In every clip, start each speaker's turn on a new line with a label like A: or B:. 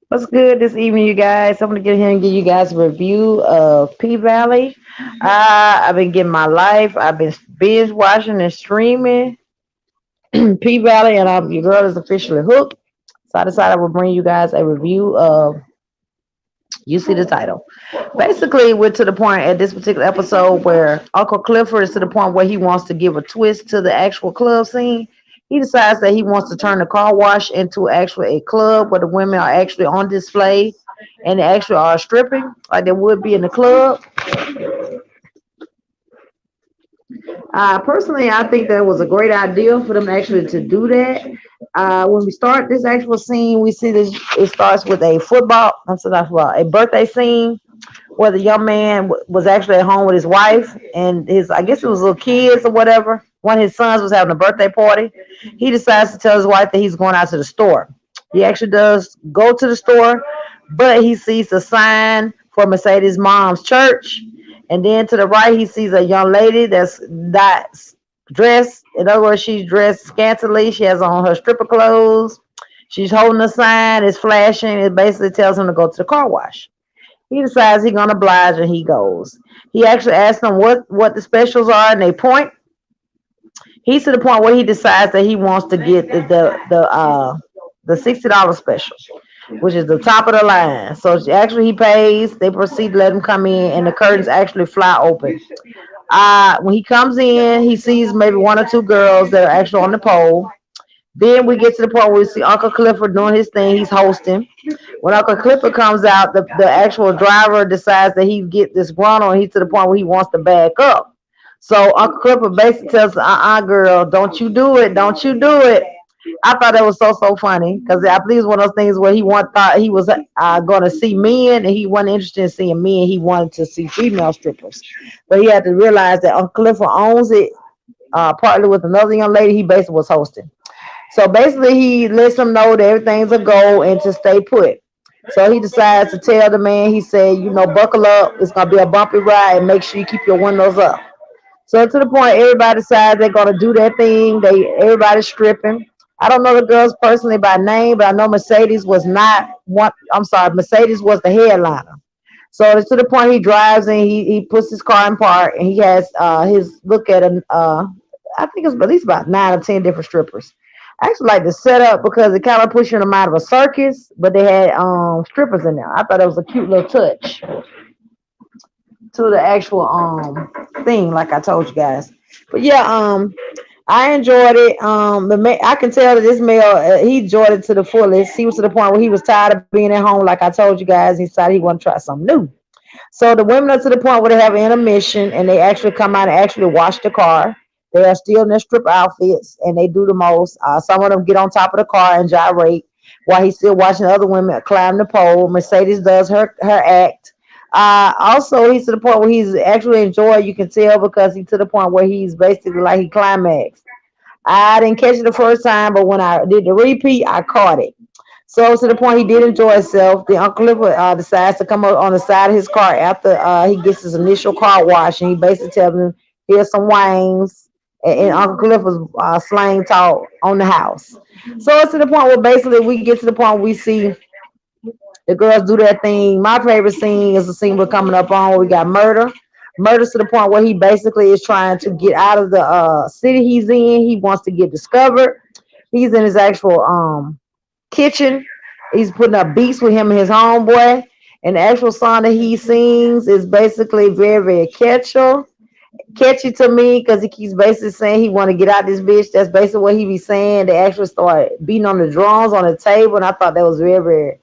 A: What's good this evening, you guys? I'm gonna get here and give you guys a review of P Valley. I've been getting my life. I've been binge watching and streaming P Valley, and your girl is officially hooked. So I decided I would bring you guys a review of. You see the title. Basically, we're to the point at this particular episode where Uncle Clifford is to the point where he wants to give a twist to the actual club scene. He decides that he wants to turn the car wash into actually a club where the women are actually on display and they actually are stripping like they would be in the club. Personally, I think that was a great idea for them actually to do that. When we start this actual scene, we see this. It starts with a football. I'm sorry, not football, a birthday scene where the young man was actually at home with his wife and his, I guess it was little kids or whatever. One of his sons was having a birthday party. He decides to tell his wife that he's going out to the store. He actually does go to the store, but he sees a sign for Mercedes' mom's church. And then to the right, he sees a young lady that's dressed. In other words, she's dressed scantily. She has on her stripper clothes. She's holding a sign. It's flashing. It basically tells him to go to the car wash. He decides he's gonna oblige and he goes. He actually asks them what the specials are and they point. He's to the point where he decides that he wants to get the $60 special, which is the top of the line. So actually he pays. They proceed to let him come in, and the curtains actually fly open. When he comes in, he sees maybe one or two girls that are actually on the pole. Then we get to the point where we see Uncle Clifford doing his thing. He's hosting. When Uncle Clifford comes out, the actual driver decides that he get this run on. He's to the point where he wants to back up. So Uncle Clifford basically tells her, girl, don't you do it. Don't you do it. I thought that was so funny because I believe it's one of those things where thought he was going to see men and he wasn't interested in seeing men. He wanted to see female strippers. But he had to realize that Uncle Clifford owns it, partly with another young lady he basically was hosting. So basically, he lets them know that everything's a go and to stay put. So he decides to tell the man, he said, buckle up. It's going to be a bumpy ride and make sure you keep your windows up. So to the point, everybody decides they're going to do their thing. Everybody's stripping. I don't know the girls personally by name, but I know Mercedes was not one. I'm sorry, Mercedes was the headliner. So it's to the point he drives and he puts his car in park and he has his look at him. I think it's at least about 9 or 10 different strippers. I actually like the setup because it kind of puts you in the mind of a circus, but they had strippers in there. I thought it was a cute little touch to the actual thing, like I told you guys. But yeah, I enjoyed it. I can tell that this male he enjoyed it to the fullest. He was to the point where he was tired of being at home, like I told you guys. He decided he wanted to try something new. So the women are to the point where they have an intermission and they actually come out and actually wash the car. They are still in their strip outfits and they do the most. Some of them get on top of the car and gyrate while he's still watching other women climb the pole. Mercedes does her act. Also, he's to the point where he's actually enjoying. You can tell because he's to the point where he's basically like he climaxed. I didn't catch it the first time, but when I did the repeat, I caught it. So to the point he did enjoy himself. The Uncle Clifford decides to come up on the side of his car after he gets his initial car wash, and he basically tells him, "Here's some wings." And Uncle Cliff was slang talk on the house. So it's to the point where basically we get to the point where we see the girls do their thing. My favorite scene is the scene we're coming up on where we got murder. Murder's to the point where he basically is trying to get out of the city he's in. He wants to get discovered. He's in his actual kitchen. He's putting up beats with him and his homeboy. And the actual song that he sings is basically very, very catchy to me because he keeps basically saying he want to get out this bitch. That's basically what he be saying. They actually start beating on the drums on the table, and I thought that was very, very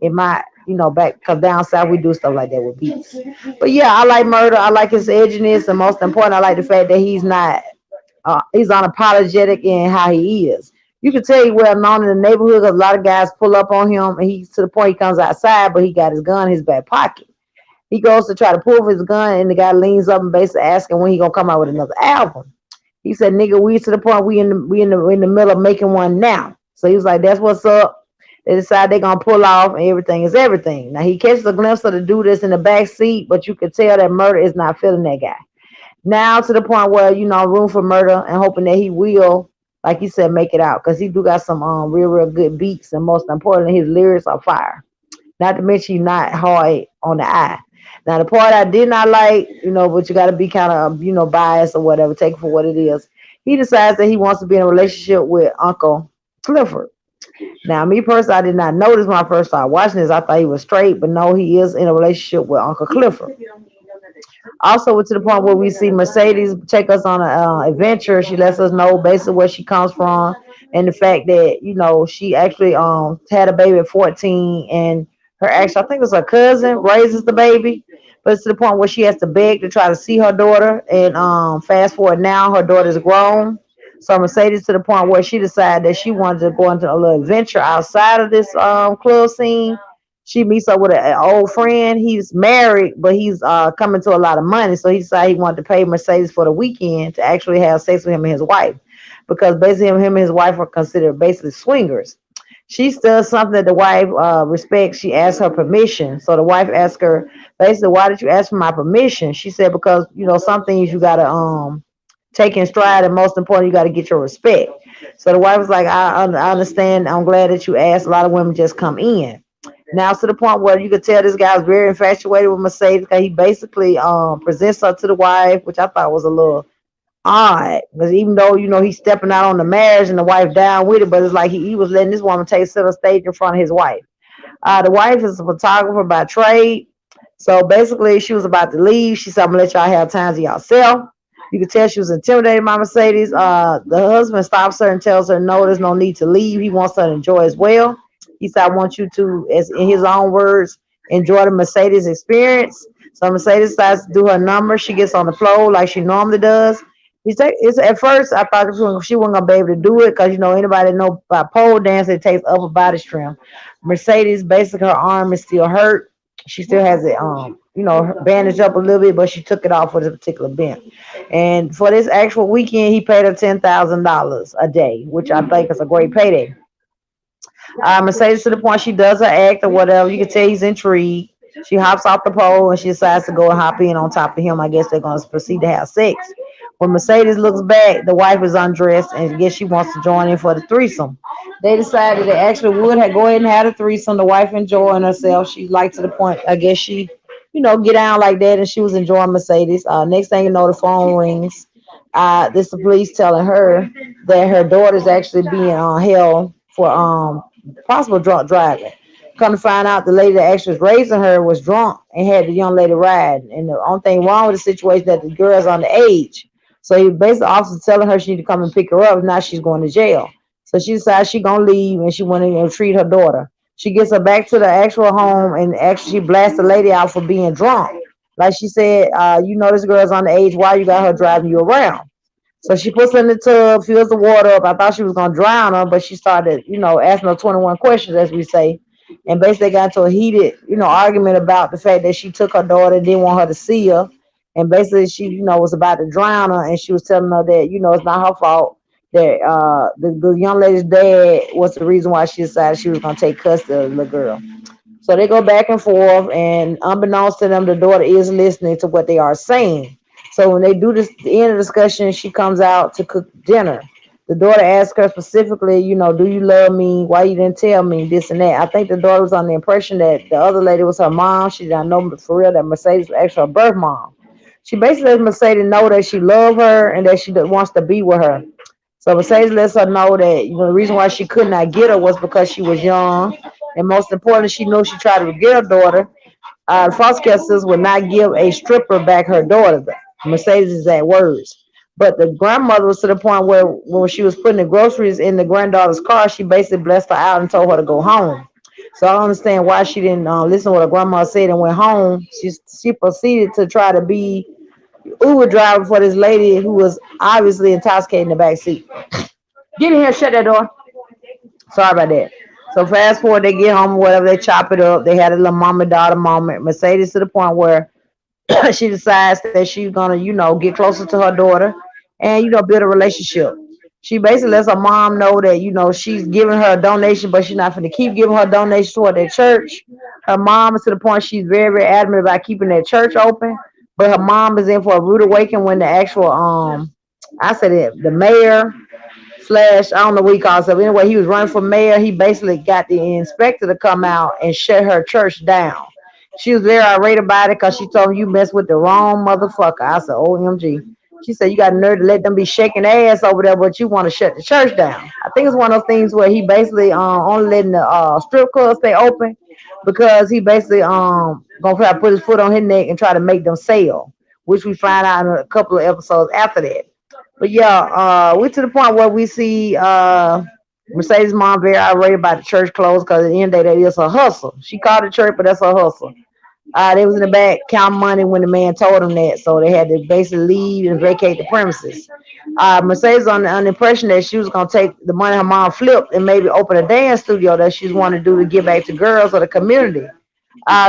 A: in my, back because down south we do stuff like that with beats. But yeah, I like murder. I like his edginess, and most important, I like the fact that he's unapologetic in how he is. You can tell he well known in the neighborhood because a lot of guys pull up on him, and he's to the point he comes outside, but he got his gun in his back pocket. He goes to try to pull his gun, and the guy leans up and basically asking when he gonna come out with another album. He said, "Nigga, we to the point we in the middle of making one now." So he was like, "That's what's up." They decide they're gonna pull off, and everything is everything. Now he catches a glimpse of the dude that's in the back seat, but you could tell that murder is not feeling that guy. Now to the point where room for murder and hoping that he will like you said, make it out because he do got some real good beats, and most importantly, his lyrics are fire. Not to mention, he's not hard on the eye. Now, the part I did not like, but you got to be kind of, biased or whatever, take it for what it is. He decides that he wants to be in a relationship with Uncle Clifford. Now, me personally, I did not notice when I first started watching this. I thought he was straight, but no, he is in a relationship with Uncle Clifford. Also, to the point where we see Mercedes take us on an adventure. She lets us know basically where she comes from and the fact that she actually had a baby at 14, and her actually I think it's her cousin raises the baby, but it's to the point where she has to beg to try to see her daughter. And fast forward now, her daughter's grown. So Mercedes to the point where she decided that she wanted to go into a little adventure outside of this club scene. She meets up with an old friend. He's married, but he's coming to a lot of money. So he decided he wanted to pay Mercedes for the weekend to actually have sex with him and his wife, because basically him and his wife are considered basically swingers. She does something that the wife respects. She asks her permission. So the wife asks her basically, "Why did you ask for my permission?" She said, "Because some things you gotta take in stride, and most important, you gotta get your respect." So the wife was like, I understand. I'm glad that you asked. A lot of women just come in. Now to the point where you could tell this guy was very infatuated with Mercedes because he basically presents her to the wife, which I thought was a little odd. Because even though he's stepping out on the marriage and the wife down with it, but it's like he was letting this woman take center stage in front of his wife. The wife is a photographer by trade. So basically, she was about to leave. She said, "I'm gonna let y'all have time to yourself." You could tell she was intimidated by Mercedes. The husband stops her and tells her, "No, there's no need to leave. He wants her to enjoy as well." He said, "I want you to," as in his own words, "enjoy the Mercedes experience." So Mercedes starts to do her number. She gets on the floor like she normally does. It's at first I thought she wasn't gonna be able to do it because anybody that know about pole dance, it takes upper body strength. Mercedes, basically her arm is still hurt. She still has it bandaged up a little bit, but she took it off for this particular bent. And for this actual weekend, he paid her $10,000 a day, which I think is a great payday. Mercedes to the point she does her act or whatever. You can tell he's intrigued. She hops off the pole and she decides to go and hop in on top of him. I guess they're going to proceed to have sex. When Mercedes looks back, the wife is undressed and I guess she wants to join in for the threesome. They decided they actually would have go ahead and have a threesome. The wife enjoying herself. She liked to the point. I guess she, get down like that, and she was enjoying Mercedes. Next thing you know, the phone rings. This the police telling her that her daughter's actually being held for possible drunk driving. Come to find out, the lady that actually was raising her was drunk and had the young lady ride. And the only thing wrong with the situation that the girl's underage. So he basically the officer telling her she need to come and pick her up. Now she's going to jail. So she decides she gonna leave and she went in and treat her daughter. She gets her back to the actual home and actually she blasts the lady out for being drunk. Like she said, this girl's underage. Why you got her driving you around? So she puts her in the tub, fills the water up. I thought she was gonna drown her, but she started, asking her 21 questions, as we say, and basically got into a heated, argument about the fact that she took her daughter and didn't want her to see her, and basically she, was about to drown her, and she was telling her that, it's not her fault that the young lady's dad was the reason why she decided she was gonna take custody of the girl. So they go back and forth, and unbeknownst to them, the daughter is listening to what they are saying. So when they do this, the end of the discussion, she comes out to cook dinner. The daughter asks her specifically, do you love me? Why you didn't tell me this and that? I think the daughter was on the impression that the other lady was her mom. She didn't know for real that Mercedes was actually her birth mom. She basically lets Mercedes know that she loves her and that she wants to be with her. So Mercedes lets her know that the reason why she could not get her was because she was young, and most importantly, she knew she tried to get her daughter. The foster care sisters would not give a stripper back her daughter. Mercedes is at words. But the grandmother was to the point where when she was putting the groceries in the granddaughter's car, she basically blessed her out and told her to go home. So I don't understand why she didn't listen to what her grandma said and went home. She proceeded to try to be Uber driver for this lady who was obviously intoxicated in the back seat. Get in here, shut that door. Sorry about that. So fast forward, they get home or whatever, they chop it up. They had a little mama daughter moment. Mercedes to the point where she decides that she's gonna, get closer to her daughter and build a relationship. She basically lets her mom know that she's giving her a donation, but she's not going to keep giving her donation toward that church. Her mom is to the point she's very very adamant about keeping that church open, but her mom is in for a rude awakening when the actual I said it, the mayor slash, I don't know what he calls it. Anyway, he was running for mayor. He basically got the inspector to come out and shut her church down. She was very irate about it because she told him, you messed with the wrong motherfucker. I said, OMG. She said, you got nerve to let them be shaking ass over there, but you want to shut the church down. I think it's one of those things where he basically only letting the strip club stay open because he basically gonna try to put his foot on his neck and try to make them sell, which we find out in a couple of episodes after that. But yeah, we're to the point where we see Mercedes' mom very irate about the church closed because at the end of the day, that is a hustle. She called it church, but that's a hustle. They was in the back counting money when the man told them that, so they had to basically leave and vacate the premises. Mercedes on the impression that she was gonna take the money her mom flipped and maybe open a dance studio that she's wanting to do to give back to girls of the community.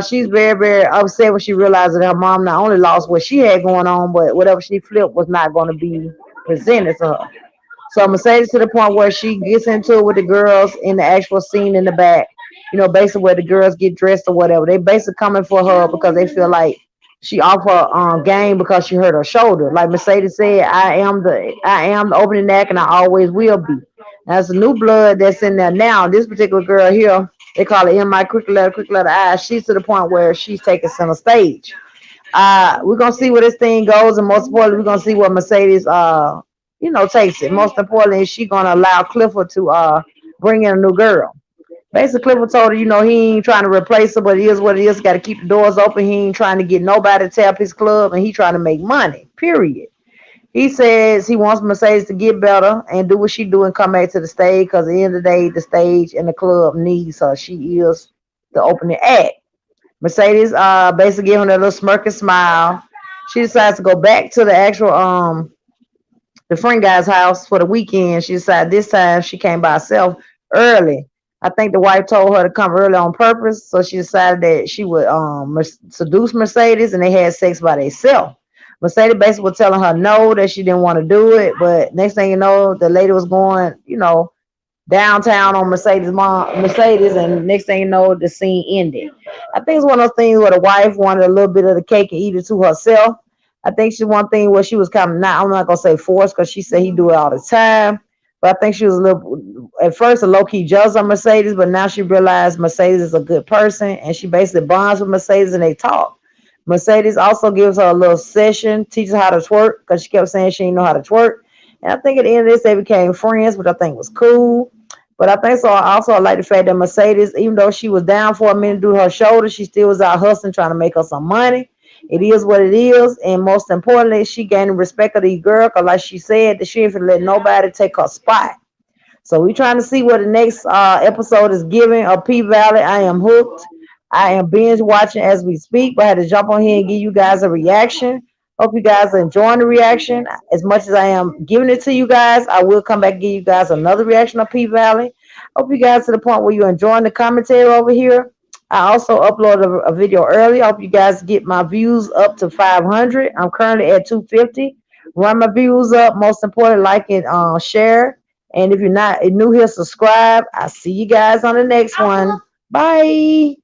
A: She's very, very upset when she realized that her mom not only lost what she had going on, but whatever she flipped was not going to be presented to her. So Mercedes to the point where she gets into it with the girls in the actual scene in the back, basically where the girls get dressed or whatever. They basically coming for her because they feel like she off her game because she hurt her shoulder. Like Mercedes said, I am the opening act and I always will be. Now it's a new blood that's in there now. This particular girl here, they call it MI quick letter I. She's to the point where she's taking center stage. We're gonna see where this thing goes, and most importantly, we're gonna see what Mercedes takes it. Most importantly, is she gonna allow Clifford to bring in a new girl. Basically, Clifford told her, he ain't trying to replace her, but it is what it is. Got to keep the doors open. He ain't trying to get nobody to tap his club, and he trying to make money. Period. He says he wants Mercedes to get better and do what she do and come back to the stage because at the end of the day, the stage and the club needs her. She is the opening act. Mercedes basically giving her a little smirk and smile. She decides to go back to the actual the friend guy's house for the weekend. She decided this time she came by herself early. I think the wife told her to come early on purpose, so she decided that she would seduce Mercedes, and they had sex by themselves. Mercedes basically was telling her no, that she didn't want to do it, but next thing you know, the lady was going, downtown on Mercedes, and next thing you know, the scene ended. I think it's one of those things where the wife wanted a little bit of the cake and eat it to herself. I think she one thing where she was kind of not, I'm not gonna say forced because she said he do it all the time. But I think she was a little at first a low key jealous of Mercedes, but now she realized Mercedes is a good person and she basically bonds with Mercedes and they talk. Mercedes also gives her a little session, teaches her how to twerk because she kept saying she didn't know how to twerk. And I think at the end of this, they became friends, which I think was cool. But I think so. I like the fact that Mercedes, even though she was down for a minute due to her shoulder, she still was out hustling, trying to make her some money. It is what it is. And most importantly, she gained the respect of these girls because, like she said, that she ain't finna let nobody take her spot. So we trying to see what the next episode is giving of P Valley. I am hooked. I am binge watching as we speak, but I had to jump on here and give you guys a reaction. Hope you guys are enjoying the reaction as much as I am giving it to you guys. I will come back and give you guys another reaction of P Valley. Hope you guys to the point where you're enjoying the commentary over here. I also uploaded a video earlier. I hope you guys get my views up to 500. I'm currently at 250. Run my views up. Most important, like and share. And if you're not new here, subscribe. I'll see you guys on the next one. Bye.